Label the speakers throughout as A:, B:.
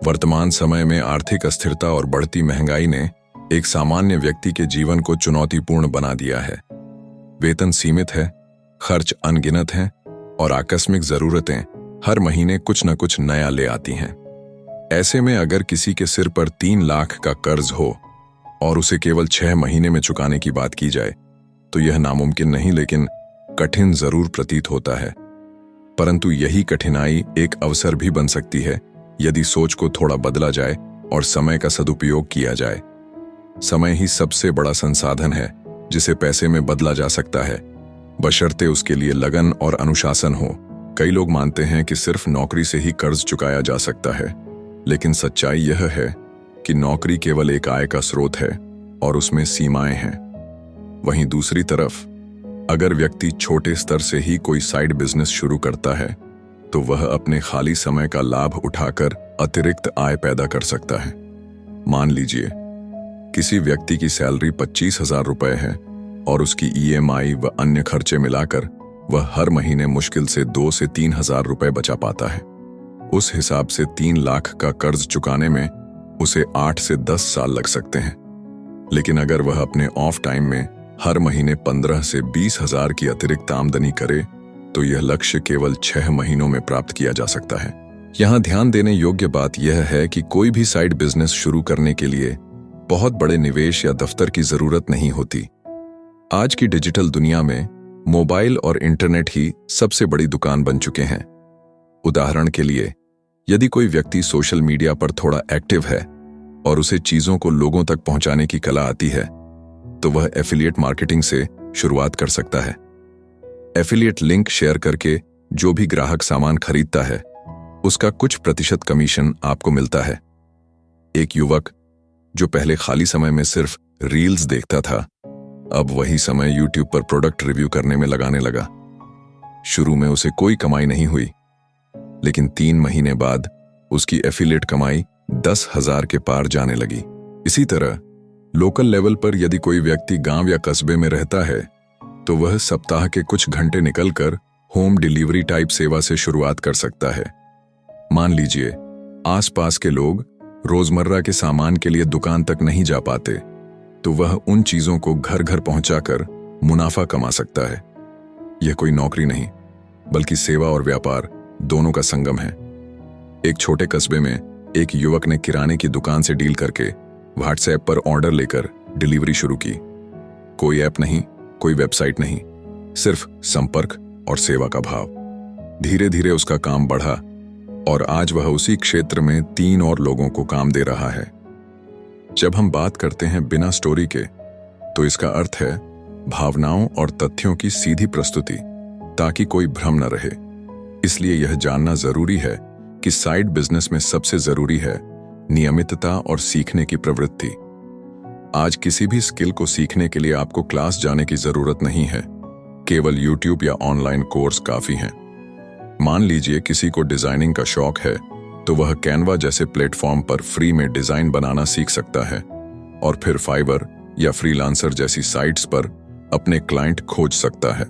A: वर्तमान समय में आर्थिक अस्थिरता और बढ़ती महंगाई ने एक सामान्य व्यक्ति के जीवन को चुनौतीपूर्ण बना दिया है। वेतन सीमित है, खर्च अनगिनत हैं और आकस्मिक जरूरतें हर महीने कुछ न कुछ नया ले आती हैं। ऐसे में अगर किसी के सिर पर 3 लाख का कर्ज हो और उसे केवल 6 महीने में चुकाने की बात की जाए तो यह नामुमकिन नहीं लेकिन कठिन जरूर प्रतीत होता है। परंतु यही कठिनाई एक अवसर भी बन सकती है यदि सोच को थोड़ा बदला जाए और समय का सदुपयोग किया जाए। समय ही सबसे बड़ा संसाधन है जिसे पैसे में बदला जा सकता है, बशर्ते उसके लिए लगन और अनुशासन हो। कई लोग मानते हैं कि सिर्फ नौकरी से ही कर्ज चुकाया जा सकता है, लेकिन सच्चाई यह है कि नौकरी केवल एक आय का स्रोत है और उसमें सीमाएं हैं। वहीं दूसरी तरफ अगर व्यक्ति छोटे स्तर से ही कोई साइड बिजनेस शुरू करता है तो वह अपने खाली समय का लाभ उठाकर अतिरिक्त आय पैदा कर सकता है। मान लीजिए किसी व्यक्ति की सैलरी 25,000 रुपए है और उसकी EMI व अन्य खर्चे मिलाकर वह हर महीने मुश्किल से 2 से 3,000 रुपए बचा पाता है। उस हिसाब से 3 लाख का कर्ज चुकाने में उसे 8 से 10 साल लग सकते हैं। लेकिन अगर वह अपने ऑफ टाइम में हर महीने 15 से 20,000 की अतिरिक्त आमदनी करे तो यह लक्ष्य केवल 6 महीनों में प्राप्त किया जा सकता है। यहाँ ध्यान देने योग्य बात यह है कि कोई भी साइड बिजनेस शुरू करने के लिए बहुत बड़े निवेश या दफ्तर की जरूरत नहीं होती। आज की डिजिटल दुनिया में मोबाइल और इंटरनेट ही सबसे बड़ी दुकान बन चुके हैं। उदाहरण के लिए, यदि कोई व्यक्ति सोशल मीडिया पर थोड़ा एक्टिव है और उसे चीजों को लोगों तक पहुंचाने की कला आती है तो वह एफिलिएट मार्केटिंग से शुरुआत कर सकता है। एफिलिएट लिंक शेयर करके जो भी ग्राहक सामान खरीदता है उसका कुछ प्रतिशत कमीशन आपको मिलता है। एक युवक जो पहले खाली समय में सिर्फ रील्स देखता था, अब वही समय यूट्यूब पर प्रोडक्ट रिव्यू करने में लगाने लगा। शुरू में उसे कोई कमाई नहीं हुई, लेकिन 3 महीने बाद उसकी एफिलिएट कमाई 10,000 के पार जाने लगी। इसी तरह लोकल लेवल पर यदि कोई व्यक्ति गांव या कस्बे में रहता है तो वह सप्ताह के कुछ घंटे निकलकर होम डिलीवरी टाइप सेवा से शुरुआत कर सकता है। मान लीजिए आसपास के लोग रोजमर्रा के सामान के लिए दुकान तक नहीं जा पाते तो वह उन चीजों को घर घर पहुंचाकर मुनाफा कमा सकता है। यह कोई नौकरी नहीं बल्कि सेवा और व्यापार दोनों का संगम है। एक छोटे कस्बे में एक युवक ने किराने की दुकान से डील करके व्हाट्सएप पर ऑर्डर लेकर डिलीवरी शुरू की। कोई ऐप नहीं, कोई वेबसाइट नहीं, सिर्फ संपर्क और सेवा का भाव। धीरे धीरे उसका काम बढ़ा और आज वह उसी क्षेत्र में 3 और लोगों को काम दे रहा है। जब हम बात करते हैं बिना स्टोरी के तो इसका अर्थ है भावनाओं और तथ्यों की सीधी प्रस्तुति, ताकि कोई भ्रम न रहे। इसलिए यह जानना जरूरी है कि साइड बिजनेस में सबसे जरूरी है नियमितता और सीखने की प्रवृत्ति। आज किसी भी स्किल को सीखने के लिए आपको क्लास जाने की जरूरत नहीं है, केवल यूट्यूब या ऑनलाइन कोर्स काफी हैं। मान लीजिए किसी को डिजाइनिंग का शौक है तो वह कैनवा जैसे प्लेटफॉर्म पर फ्री में डिजाइन बनाना सीख सकता है और फिर फाइवर या फ्रीलांसर जैसी साइट्स पर अपने क्लाइंट खोज सकता है।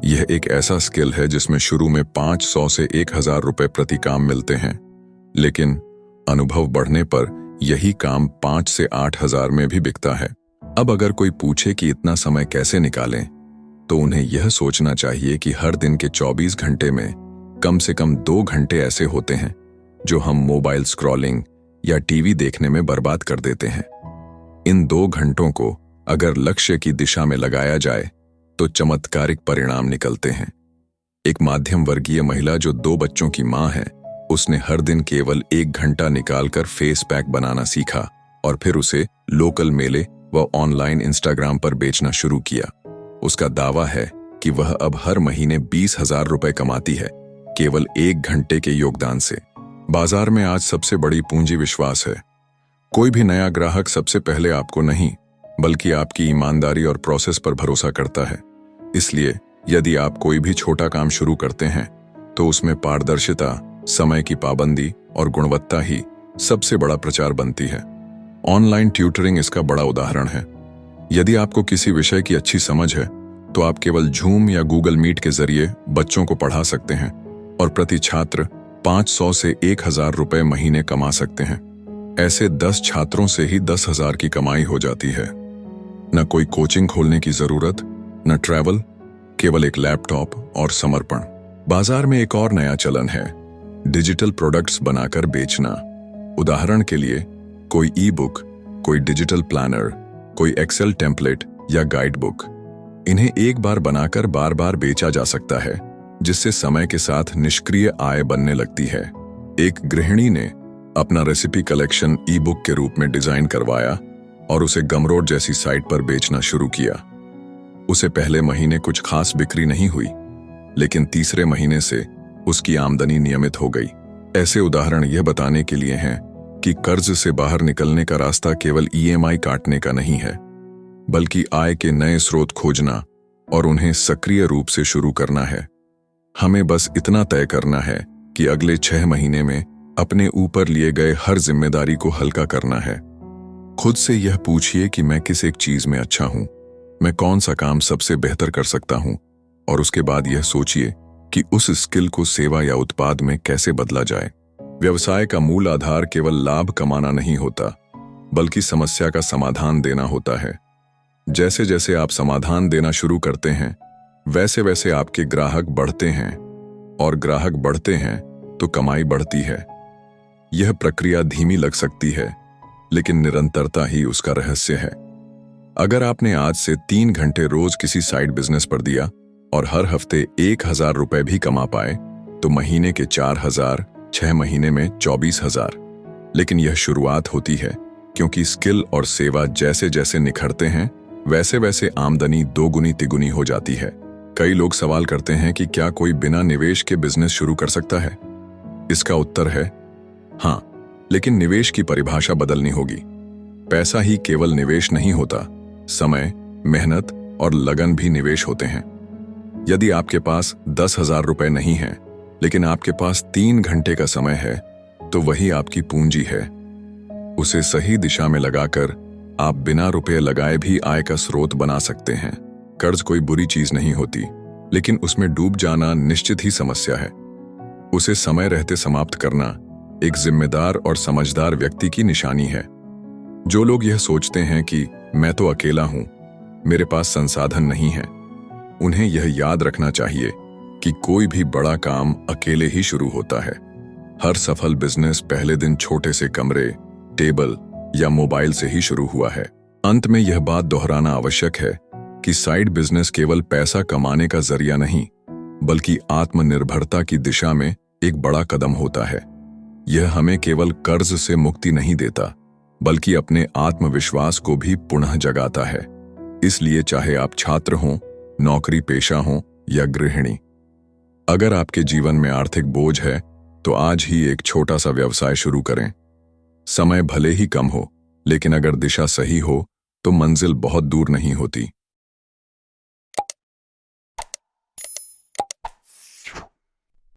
A: यह एक ऐसा स्किल है जिसमें शुरू में 500 से 1,000 रुपए प्रति काम मिलते हैं, लेकिन अनुभव बढ़ने पर यही काम 5 से 8,000 में भी बिकता है। अब अगर कोई पूछे कि इतना समय कैसे निकालें तो उन्हें यह सोचना चाहिए कि हर दिन के 24 घंटे में कम से कम 2 घंटे ऐसे होते हैं जो हम मोबाइल स्क्रॉलिंग या टीवी देखने में बर्बाद कर देते हैं। इन 2 घंटों को अगर लक्ष्य की दिशा में लगाया जाए तो चमत्कारिक परिणाम निकलते हैं। एक मध्यम वर्गीय महिला जो 2 बच्चों की मां है, उसने हर दिन केवल 1 घंटा निकालकर फेस पैक बनाना सीखा और फिर उसे लोकल मेले व ऑनलाइन इंस्टाग्राम पर बेचना शुरू किया। उसका दावा है कि वह अब हर महीने 20,000 रुपए कमाती है, केवल 1 घंटे के योगदान से। बाजार में आज सबसे बड़ी पूंजी विश्वास है। कोई भी नया ग्राहक सबसे पहले आपको नहीं बल्कि आपकी ईमानदारी और प्रोसेस पर भरोसा करता है। इसलिए यदि आप कोई भी छोटा काम शुरू करते हैं तो उसमें पारदर्शिता, समय की पाबंदी और गुणवत्ता ही सबसे बड़ा प्रचार बनती है। ऑनलाइन ट्यूटरिंग इसका बड़ा उदाहरण है। यदि आपको किसी विषय की अच्छी समझ है तो आप केवल जूम या गूगल मीट के जरिए बच्चों को पढ़ा सकते हैं और प्रति छात्र 500 से 1000 रुपए महीने कमा सकते हैं। ऐसे 10 छात्रों से ही 10,000 की कमाई हो जाती है। न कोई कोचिंग खोलने की जरूरत, न ट्रैवल, केवल एक लैपटॉप और समर्पण। बाजार में एक और नया चलन है, डिजिटल प्रोडक्ट्स बनाकर बेचना। उदाहरण के लिए कोई ई बुक, कोई डिजिटल प्लानर, कोई एक्सेल टेम्पलेट या गाइड बुक। इन्हें एक बार बनाकर बार बार बेचा जा सकता है, जिससे समय के साथ निष्क्रिय आय बनने लगती है। एक गृहिणी ने अपना रेसिपी कलेक्शन ई बुक के रूप में डिजाइन करवाया और उसे गमरोड जैसी साइट पर बेचना शुरू किया। उसे पहले महीने कुछ खास बिक्री नहीं हुई, लेकिन तीसरे महीने से उसकी आमदनी नियमित हो गई। ऐसे उदाहरण यह बताने के लिए हैं कि कर्ज से बाहर निकलने का रास्ता केवल ईएमआई काटने का नहीं है, बल्कि आय के नए स्रोत खोजना और उन्हें सक्रिय रूप से शुरू करना है। हमें बस इतना तय करना है कि अगले 6 महीने में अपने ऊपर लिए गए हर जिम्मेदारी को हल्का करना है। खुद से यह पूछिए कि मैं किस एक चीज में अच्छा हूं, मैं कौन सा काम सबसे बेहतर कर सकता हूं, और उसके बाद यह सोचिए कि उस स्किल को सेवा या उत्पाद में कैसे बदला जाए। व्यवसाय का मूल आधार केवल लाभ कमाना नहीं होता, बल्कि समस्या का समाधान देना होता है। जैसे जैसे आप समाधान देना शुरू करते हैं, वैसे वैसे आपके ग्राहक बढ़ते हैं, और ग्राहक बढ़ते हैं तो कमाई बढ़ती है। यह प्रक्रिया धीमी लग सकती है, लेकिन निरंतरता ही उसका रहस्य है। अगर आपने आज से 3 घंटे रोज किसी साइड बिजनेस पर दिया और हर हफ्ते 1000 रुपए भी कमा पाए, तो महीने के 4000, 6 महीने में 24,000। लेकिन यह शुरुआत होती है, क्योंकि स्किल और सेवा जैसे जैसे निखरते हैं, वैसे वैसे आमदनी दोगुनी तिगुनी हो जाती है। कई लोग सवाल करते हैं कि क्या कोई बिना निवेश के बिजनेस शुरू कर सकता है? इसका उत्तर है हाँ, लेकिन निवेश की परिभाषा बदलनी होगी। पैसा ही केवल निवेश नहीं होता, समय, मेहनत और लगन भी निवेश होते हैं। यदि आपके पास 10,000 रुपए नहीं है, लेकिन आपके पास 3 घंटे का समय है, तो वही आपकी पूंजी है। उसे सही दिशा में लगाकर आप बिना रुपए लगाए भी आय का स्रोत बना सकते हैं। कर्ज कोई बुरी चीज नहीं होती, लेकिन उसमें डूब जाना निश्चित ही समस्या है। उसे समय रहते समाप्त करना एक जिम्मेदार और समझदार व्यक्ति की निशानी है। जो लोग यह सोचते हैं कि मैं तो अकेला हूं, मेरे पास संसाधन नहीं है, उन्हें यह याद रखना चाहिए कि कोई भी बड़ा काम अकेले ही शुरू होता है। हर सफल बिजनेस पहले दिन छोटे से कमरे, टेबल या मोबाइल से ही शुरू हुआ है। अंत में यह बात दोहराना आवश्यक है कि साइड बिजनेस केवल पैसा कमाने का जरिया नहीं, बल्कि आत्मनिर्भरता की दिशा में एक बड़ा कदम होता है। यह हमें केवल कर्ज से मुक्ति नहीं देता, बल्कि अपने आत्मविश्वास को भी पुनः जगाता है। इसलिए चाहे आप छात्र हों, नौकरी पेशा हों या गृहिणी, अगर आपके जीवन में आर्थिक बोझ है, तो आज ही एक छोटा सा व्यवसाय शुरू करें। समय भले ही कम हो, लेकिन अगर दिशा सही हो, तो मंजिल बहुत दूर नहीं होती।